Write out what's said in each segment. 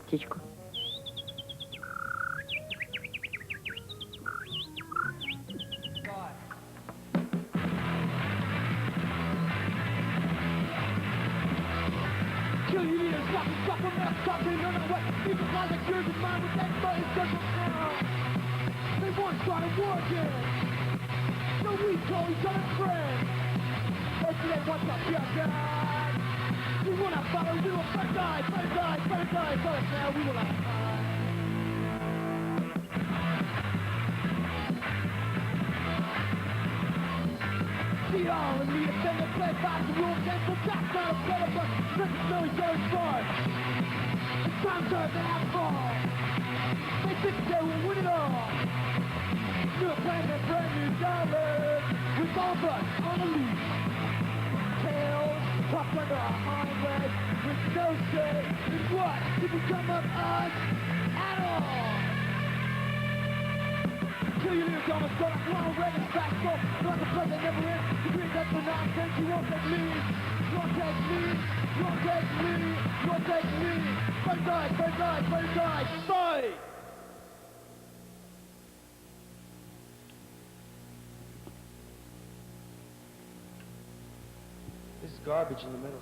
птичку. Kill you leaders, walking, stop them out, stop them, no, no, what? People call the cures in mind with that money, circle down. They want to start a war again. So we call each other friends. Let's say what's up, yeah, God. We will not follow, we will first die, first die, first die, first now, we will not die. See all of me, defend the play by the rules, cancel tax, not a better, but let's know each other's fun. It's time to turn that fall. They think they will win it all. New plan and brand new dollars. With all of us on the leash. Tails tucked under our hind legs. With no say in what to become of us at all. Kill your leaders on the start. Ronald Reagan's back so like a president never ends. You bring that for nonsense. You won't take me. You won't take me. You won't take me. You won't take me. Fight, fight, fight, fight, fight, fight, fight. This is garbage in the middle.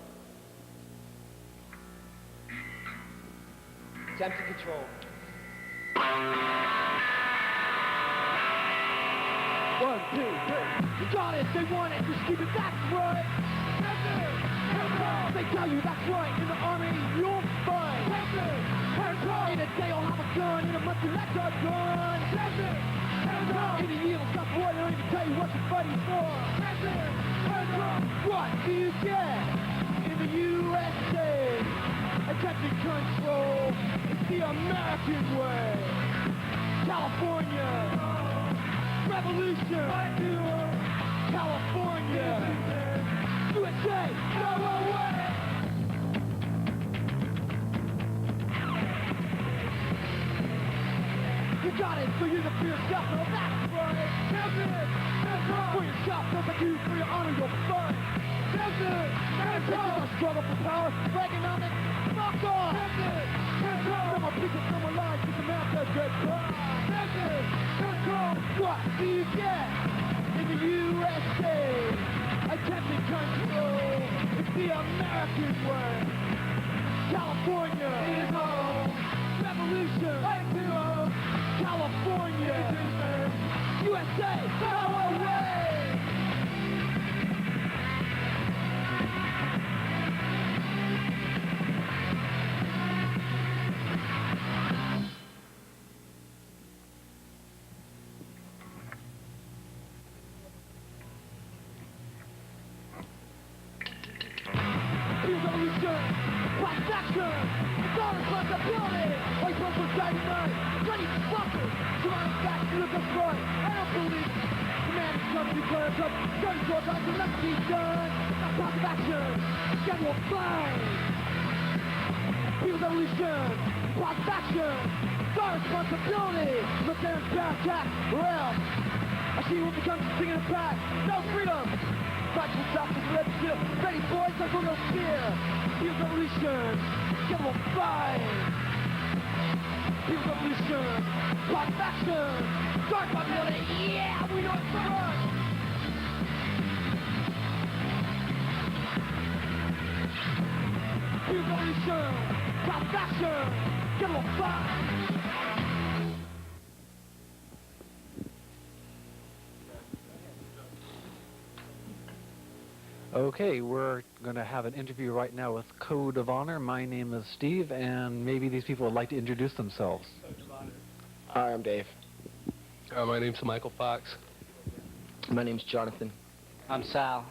Tempted control. 1, 2, 3. You got it, they want it, just keep it, that's right. They tell you that's right, in the army you'll fight. In a day I'll have a gun, in a month you'll let your gun. In a year I'll stop war, they don't even tell you what you're fighting for. What do you get in the USA? Attempted control, it's the American way. California, revolution, California, USA, go away. You got it, so you're the for yourself, no, that's right. For yourself, just like you, for your honor, you'll fight. This is a struggle for power, for economic, knock off. No more people, no more lies, keep the mouth of good pride. What do you get in the USA? Attempted control, it's the American way. California is home. Revolution, California, USA, go away. Revolution, class action, it's all responsibility. Like one for Friday night, bloody fuckers, surrounding back to look us right. I don't believe it. Command is come, declare us up, gun short, I can nothing be done. Now pass of action, schedule fine. People's evolution, pass of action, it's our responsibility. Look there and back, well, I see what becomes singing a pack, no freedom. Fight to stop this red shield. Ready boys, there's no fear. People's evolution, schedule fine. People's evolution, pass of action, start responsibility, yeah, we know it's for us. People's evolution, pass of action, schedule fine. Okay, we're going to have an interview right now with Code of Honor. My name is Steve, and maybe these people would like to introduce themselves. Hi, I'm Dave. My name's Michael Fox. My name's Jonathan. I'm Sal.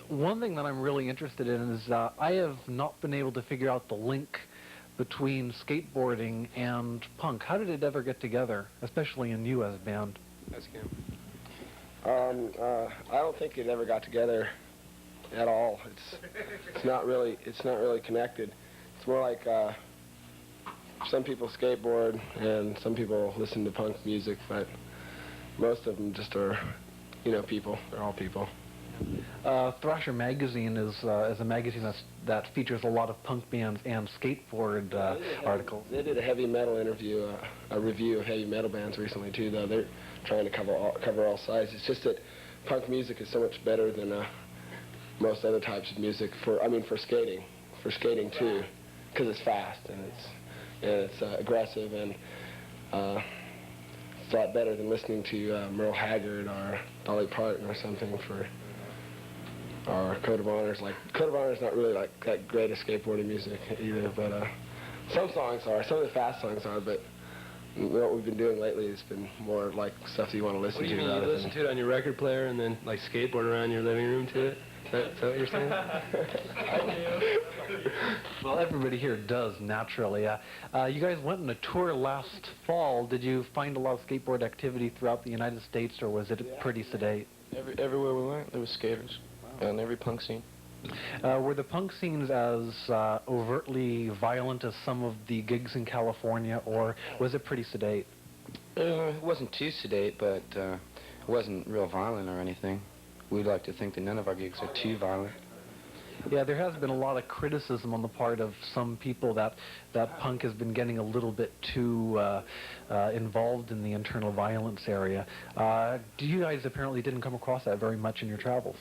One thing that I'm really interested in is I have not been able to figure out the link between skateboarding and punk. How did it ever get together, especially in you as a band? That's Cam. I don't think it ever got together at all. It's not really connected. It's more like some people skateboard and some people listen to punk music, but most of them just are, people. They're all people. Thrasher magazine is a magazine that features a lot of punk bands and skateboard articles. They did a heavy metal interview, a review of heavy metal bands recently too. Though they're trying to cover all sides. It's just that punk music is so much better than most other types of music. For skating too, because it's fast and it's aggressive and it's a lot better than listening to Merle Haggard or Dolly Parton or something or Code of Honor's. Like, Code of Honor's not really like that great of skateboarding music either, but some songs are. Some of the fast songs are, but what we've been doing lately has been more like stuff that you want to listen What do to. you mean, you listen to it on your record player and then like skateboard around your living room to it? Is that what you're saying? Well, everybody here does, naturally. You guys went on a tour last fall. Did you find a lot of skateboard activity throughout the United States, or was it pretty sedate? Everywhere we went, there was skaters. And every punk scene. Were the punk scenes as overtly violent as some of the gigs in California, or was it pretty sedate? It wasn't too sedate, but it wasn't real violent or anything. We'd like to think that none of our gigs are too violent. Yeah, there has been a lot of criticism on the part of some people that punk has been getting a little bit too involved in the internal violence area. You guys apparently didn't come across that very much in your travels.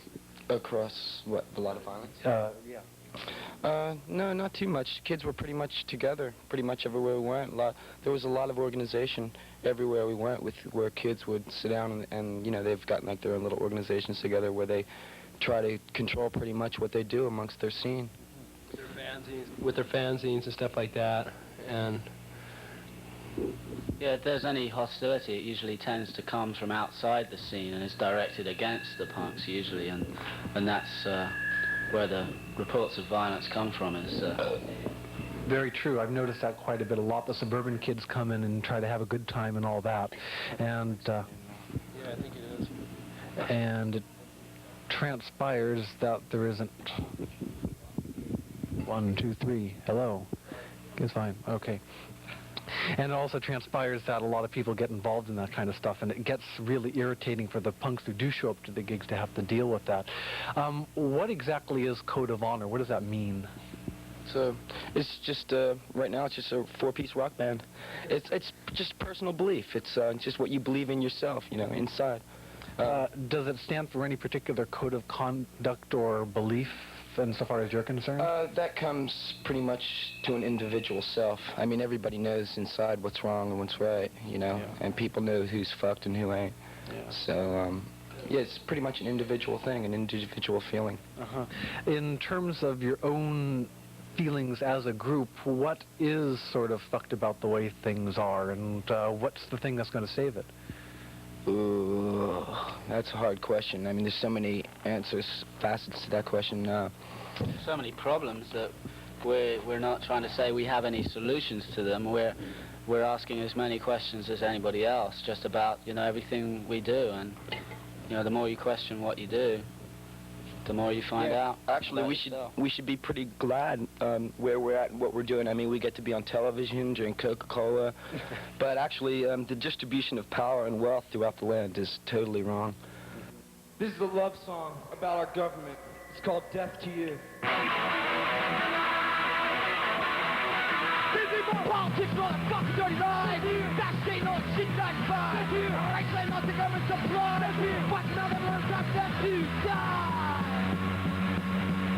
Across, what, a lot of violence? Yeah. No, not too much. Kids were pretty much together, pretty much everywhere we went. There was a lot of organization everywhere we went, where kids would sit down and you know, they've gotten like their own little organizations together where they try to control pretty much what they do amongst their scene. With their fanzines and stuff like that, and yeah, if there's any hostility, it usually tends to come from outside the scene and is directed against the punks usually, and that's where the reports of violence come from. Is very true. I've noticed that quite a bit. A lot the suburban kids come in and try to have a good time and all that, and yeah, I think it is. And it transpires that there isn't 1, 2, 3. Hello. It's fine. Okay. And it also transpires that a lot of people get involved in that kind of stuff, and it gets really irritating for the punks who do show up to the gigs to have to deal with that. What exactly is Code of Honor? What does that mean? So it's just right now it's just a 4-piece rock band. It's just personal belief. It's just what you believe in yourself, you know, inside. Does it stand for any particular code of conduct or belief insofar as you're concerned? That comes pretty much to an individual self. I mean, everybody knows inside what's wrong and what's right, you know, and people know who's fucked and who ain't. Yeah. So, yeah, it's pretty much an individual thing, an individual feeling. Uh-huh. In terms of your own feelings as a group, what is sort of fucked about the way things are, and what's the thing that's going to save it? Ooh, that's a hard question. I mean, there's so many facets to that question. So many problems that we're not trying to say we have any solutions to them. We're asking as many questions as anybody else, just about, you know, everything we do. And, you know, the more you question what you do, the more you find out. Actually, we should be pretty glad where we're at and what we're doing. I mean, we get to be on television, drink Coca-Cola, but actually the distribution of power and wealth throughout the land is totally wrong. This is a love song about our government. It's called Death to You. Politics on a fucking dirty line. Backstage on shit 95. I claim not the government supply. But another learns I'm death to die.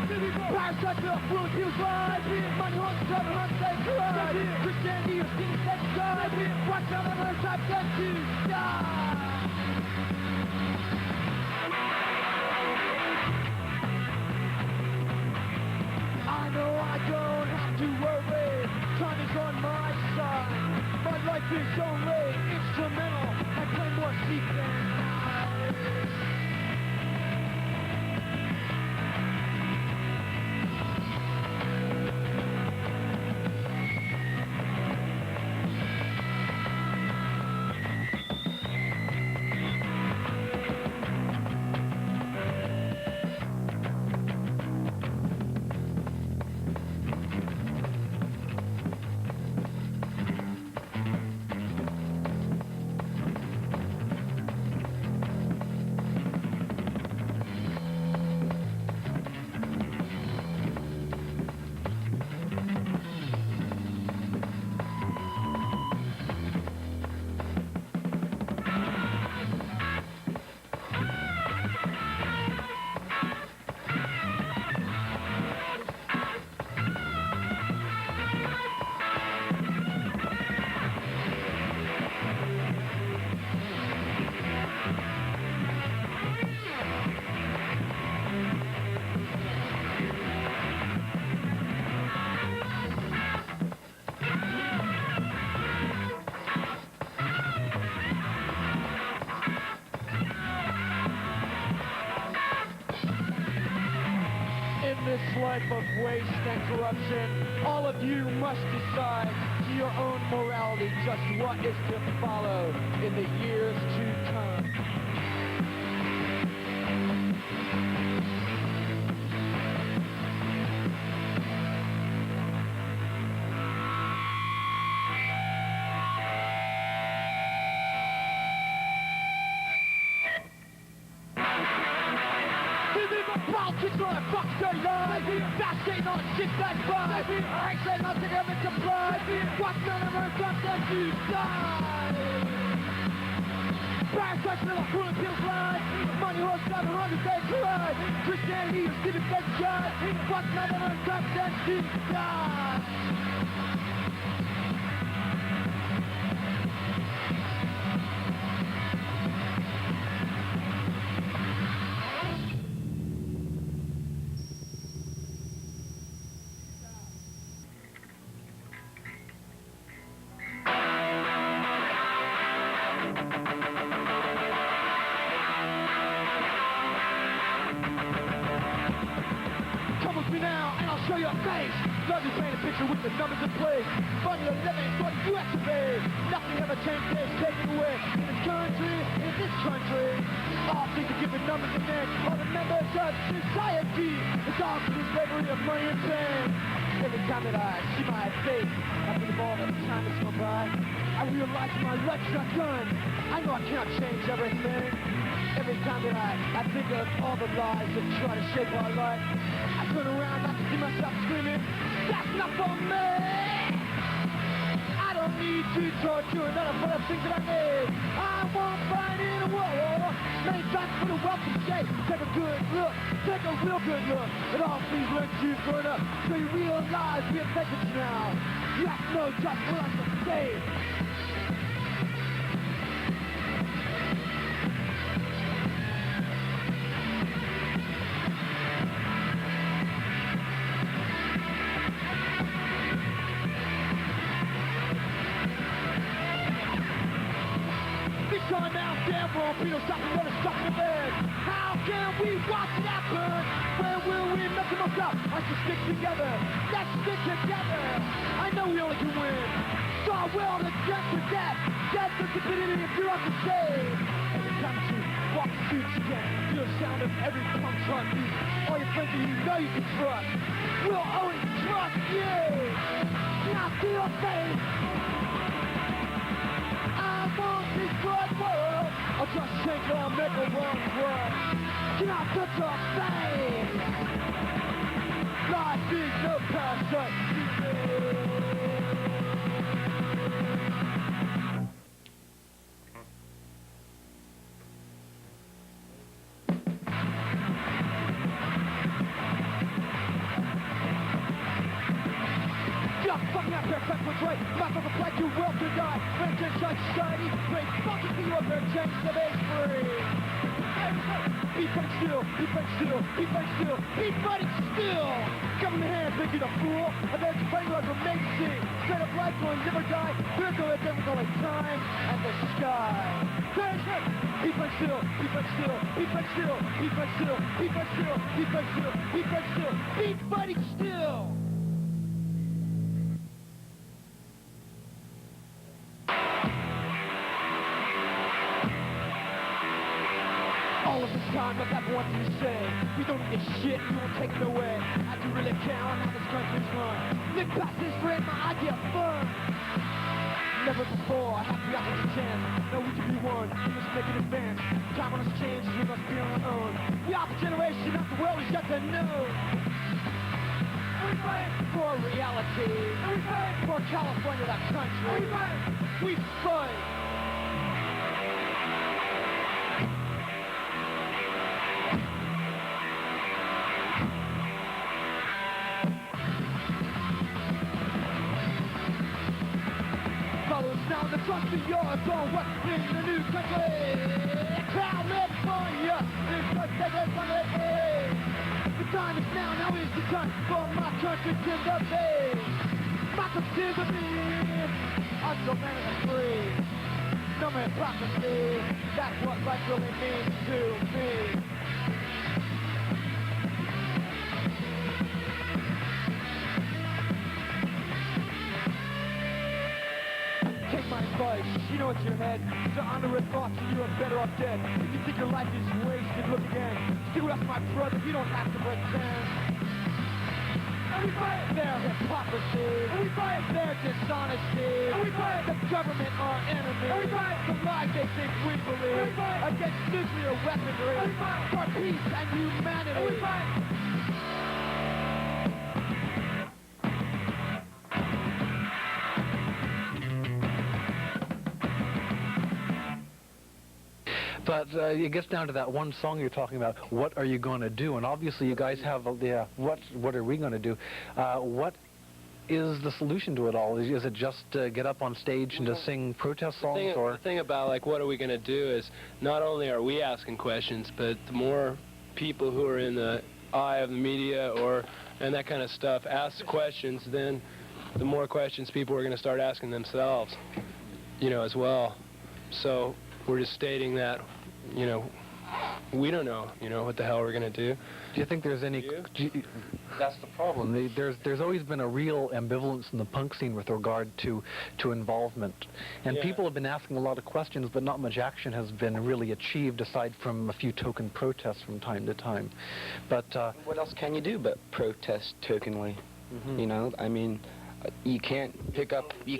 Parasites are full of people's lives. Money hunts, government hunts, they cry. Christianity is seen as God. But another learns I'm death to die. I know I don't have to worry. Time is on my side. My life is only instrumental. I play more sleep than night. of waste and corruption. All of you must decide to your own morality just what is to follow in the years to come. Politics on a fuck dirty lie. Fast ain't on shit that's right. I say nothing ever to blood. What's none of our guns that you die? Parasites little cooling pills lie. Money horse 700 they cry. Christianity is giving dead shot. What's none of our guns that you die? Show your face. Love you paint a picture with the numbers in place. Formula 11 is what you activate. Nothing ever changed, it's taken away. In this country, all things are given numbers and names. All the members of society. It's all for the slavery of money and fame. Every time that I see my face, after all the time that's gone by, I realize my life's not done. I know I cannot change everything. Every time that I think of all the lies that try to shape our life, I turn around, I can see myself screaming, that's not for me! I don't need to torture another for the things that I made. I won't fight in a war. Many times for the welcome shake. Take a good look, take a real good look at all these learned you've grown up. So you realize we have vengeance now. You have to know just what I'm to say. Time now, damn wrong, Peter, stop me, gonna stop the bed. How can we watch it happen? When will we make the most up? I should stick together, let's stick together. I know we only can win. So I will to death to death. Death to stupidity if you're on the stage. Every time you walk the streets again, feel the sound of every punk's heartbeat. All your friends that you know you can trust will always trust you. Now see your face. I won't destroy the world. I'll just think I'll make a wrong word. Can I touch your face? Life is no parasite. Fucking out there, back what's right. Back on the fight, you will to die. Rent inside society. Great fucking people up there, change the base free. Be fighting still, be fighting still, be fighting still, be fighting still. Come in the hands, making a fool. And then fighting like amazing. Straight up life will never die. We're going to go like time and the sky. Be fighting still, be fighting still, be fighting still, be fighting still, be fighting still, be fighting still, be fighting still, be fighting still. All of this time I've got one thing to say. We don't need this shit, you won't take it away. I do really care on how this country's run. Think past this friend, my idea of fun. Never before, I have the opportunity chance. Now we can be one, we must make an advance. Time on us changes, we must be on our own. We are the generation of the world is yet to know. We fight for reality. We fight for California, that country. We fight. Now the trust of yours on what's in the new country. California is the second country. The time is now is the time for my country to the base. My country to be until man is free. No man prophecy, that's what life really means to me. You know it's your head. So under a thought, so you are better off dead. If you think your life is wasted, look again. See us, my brother, you don't have to pretend. And we fight their hypocrisy. And we fight their dishonesty. And we fight the government, our enemy. And we fight the lies they think we believe. And we fight against nuclear weaponry. And we fight for peace and humanity. And we fight. But it gets down to that one song you're talking about. What are you going to do? And obviously, you guys have the what are we going to do? What is the solution to it all? Is it just get up on stage and just sing protest songs, The thing about like what are we going to do is not only are we asking questions, but the more people who are in the eye of the media and that kind of stuff ask questions, then the more questions people are going to start asking themselves, as well. So we're just stating that, we don't know, what the hell we're going to do. Do you think there's any... That's the problem. There's always been a real ambivalence in the punk scene with regard to involvement. And people have been asking a lot of questions, but not much action has been really achieved aside from a few token protests from time to time. But... what else can you do but protest tokenly? I mean... you can't pick up... you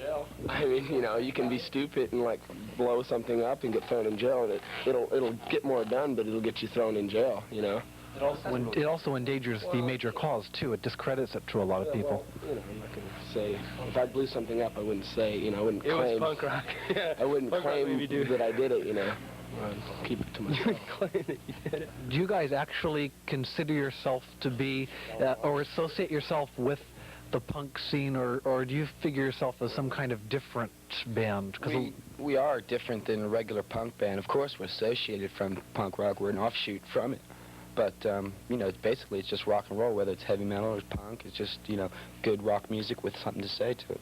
can be stupid and, like, blow something up and get thrown in jail, and it'll get more done, but it'll get you thrown in jail, It also endangers the major cause, too. It discredits it to a lot of people. Well, I'm not going to say... If I blew something up, I wouldn't say, I wouldn't It claim... was punk rock. I wouldn't claim that I did it, keep it to myself. Claim that you did it. Do you guys actually consider yourself to be, or associate yourself with the punk scene, or do you figure yourself as some kind of different band? We are different than a regular punk band. Of course, we're associated from punk rock. We're an offshoot from it. But, basically it's just rock and roll, whether it's heavy metal or punk. It's just, good rock music with something to say to it.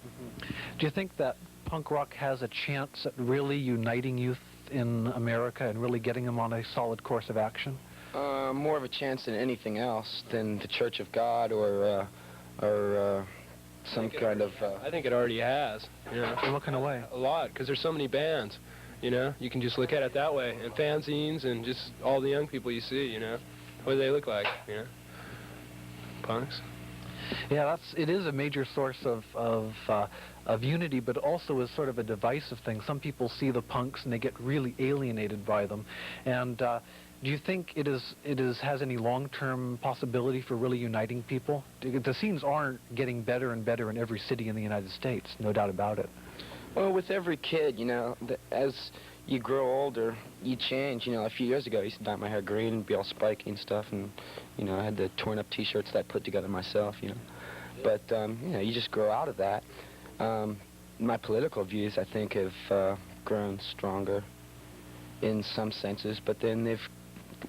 Do you think that punk rock has a chance at really uniting youth in America and really getting them on a solid course of action? More of a chance than anything else, than the Church of God or some kind of... I think it already has. In what kind of way? A lot, because there's so many bands. You can just look at it that way, and fanzines, and just all the young people you see. What do they look like? Punks. Yeah, it is a major source of unity, but also is sort of a divisive thing. Some people see the punks and they get really alienated by them, and. Do you think it has any long-term possibility for really uniting people? The scenes aren't getting better and better in every city in the United States, no doubt about it. Well, with every kid, as you grow older, you change. A few years ago, I used to dye my hair green and be all spiky and stuff, and, I had the torn-up T-shirts that I put together myself, But, you just grow out of that. My political views, I think, have grown stronger in some senses, but then they've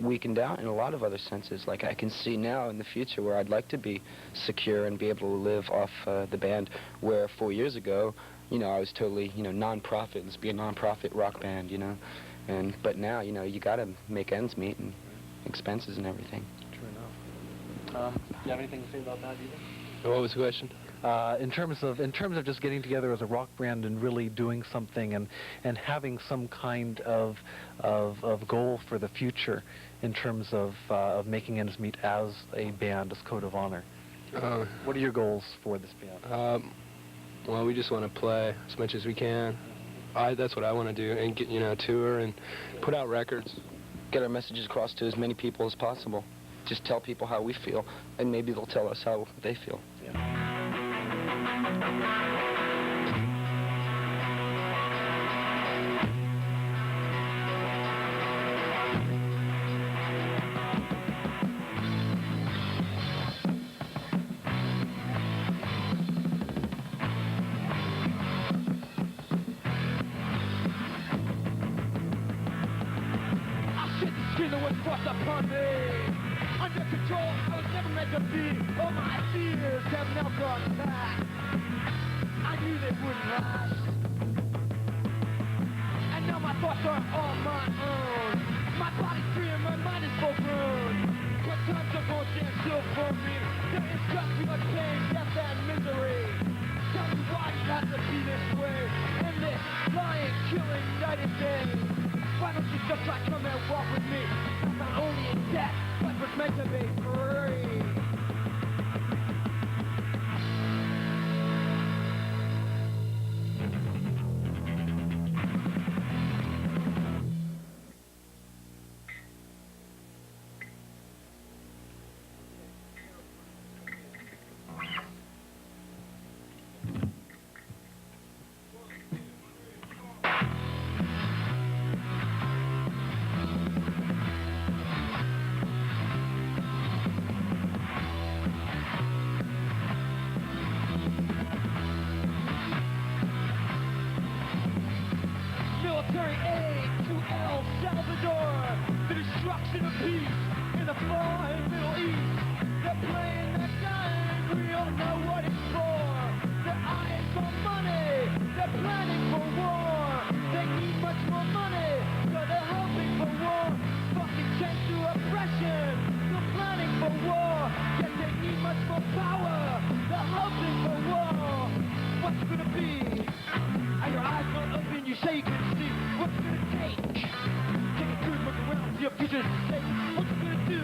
weakened out in a lot of other senses. Like I can see now in the future where I'd like to be secure and be able to live off the band, where 4 years ago, I was totally, non-profit, let's be a non-profit rock band, but now, you got to make ends meet and expenses and everything. True enough. Do you have anything to say about that either? What was the question? In terms of just getting together as a rock band and really doing something and having some kind of goal for the future in terms of making ends meet as a band, as Code of Honor. What are your goals for this band? Well, we just want to play as much as we can. That's what I want to do, and get tour and put out records. Get our messages across to as many people as possible. Just tell people how we feel, and maybe they'll tell us how they feel. Yeah. Upon me, under control, I was never meant to be. All my fears have now gone back. I knew they wouldn't last. And now my thoughts are all my own. My body's free and my mind is full grown. But times are going to stand still for me. There is just blood, pain, death, and misery. Tell me why it has to be this way. And this lying, killing Just like come and walk with me. Not only in death, but was meant to be free. Military aid to El Salvador, the destruction of peace in the far and Middle East. They're playing that game, we don't know what it's for. Their eyes on money, they're planning for war. They need much more money, so they're hoping for war. Fucking change to oppression, they're planning for war. Yet they need much more power, they're hoping for war. What's it gonna be? Are your eyes not open? You say you can see. What's it gonna take? Take a good look around, see your future's at stake. What's it gonna do?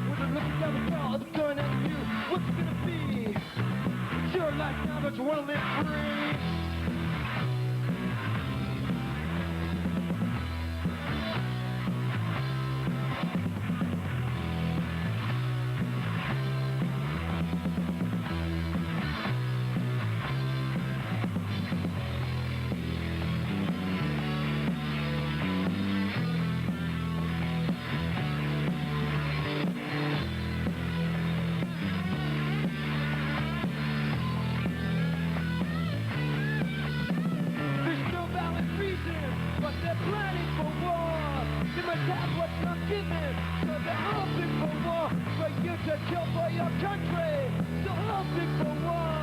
When they're looking down the barrel of the gun at you, what's it gonna be? It's your life now, don't you wanna live free? But they're planning for war. They must have what's not given, so they're hoping for war. For you to kill for your country, so hoping for war.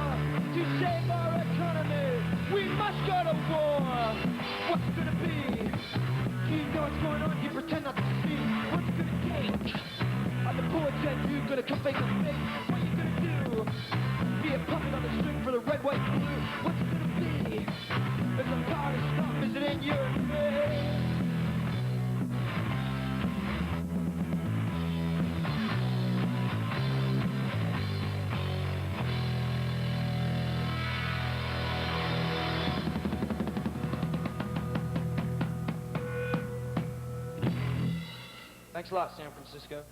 To save our economy, we must go to war. What's it gonna be? You know what's going on, you pretend not to see. What's it gonna take? Are the bullets and you gonna come face to face? What you gonna do? Be a puppet on the string for the red, white, blue. What's it gonna be? There's a power to stop, is it in your face? Thanks a lot, San Francisco.